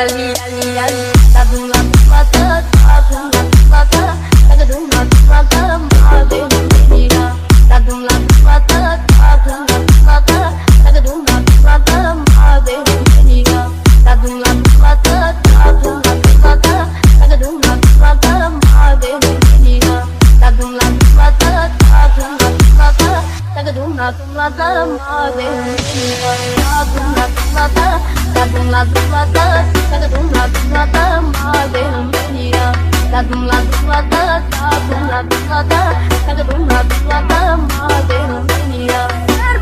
ali, ali, ali. Ladum, ladum, ladum, ladum, ladum, ladum. Tagadum, ladum, ladum, maadem meniya. Ladum, ladum, ladum, ladum, ladum, ladum. Tagadum, ladum, ladum, maadem meniya. Ladum, ladum, ladum, ladum, ladum, ladum. Tagadum, ladum, ladum, maadem meniya. Ladum, ladum, ladum, ladum, ladum, ladum. Tagadum, ladum, ladum, maadem meniya. Ladum, ladum, ladum. Ladum, ladum, ladum, tagadum, ladum, ladum, maadem meniya. Ladum, ladum, ladum, ladum, ladum, ladum, tagadum, ladum, ladum, maadem meniya.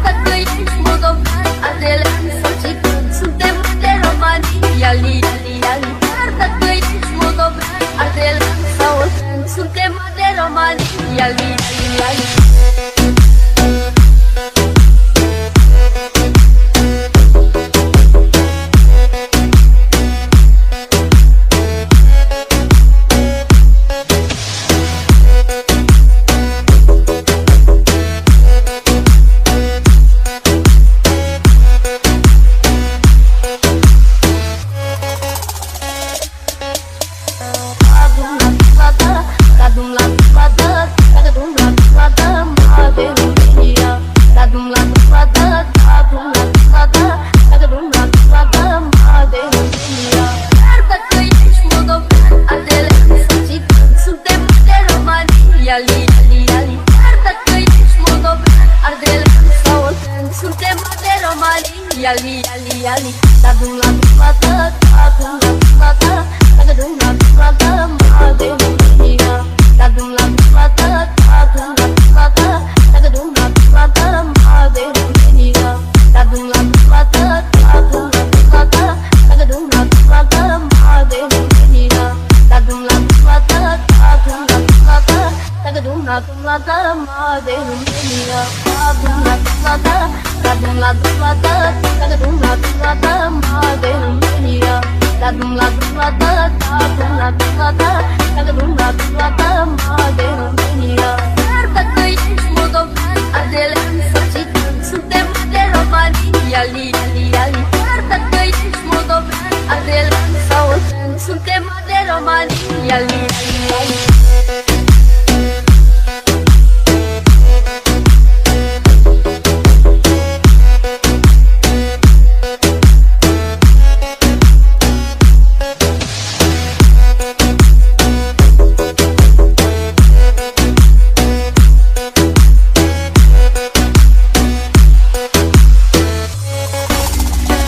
Dacă ești moldovan, adele sau țigan, suntem de România, ali, ali, ali. Dacă ești moldovan, adele sau țigan, suntem de România, ali, ali, ali. Ladum, ladum, ladum, tagadum, ladum, ladum, maadem meniya. Ladum, ladum, ladum, ladum, ladum, ladum. Tagadum, ladum, ladum, maadem meniya. Dacă ești moldovan, adele sau țigan, suntem de România, ali, ali, ali. Dacă ești moldovan, adele sau țigan, suntem de România, ali, ali, ali. Ladum, ladum, ladum, ladum, ladum, ladum. Tagadum, ladum, ladum, maadem meniya. Ladum, ladum, ladum, ladum, ladum, ladum. Tagadum, ladum, ladum, maadem meniya. Ladum, ladum, ladum, ladum, ladum, ladum. Tagadum, ladum, ladum, maadem meniya. Ladum, ladum, ladum, ladum, ladum, ladum. Tagadum, ladum, ladum, maadem meniya. Ladum, ladum, ladum, ladum, ladum, ladum. Tagadum, ladum, ladum, maadem meniya. Ladum, ladum, ladum, ladum, ladum, ladum. Tagadum, ladum, ladum, maadem meniya. Dacă ești moldovan, adele sau țigan, suntem de România, ali, ali, ali. Dacă ești moldovan, adele sau țigan, suntem de România, ali, ali, ali.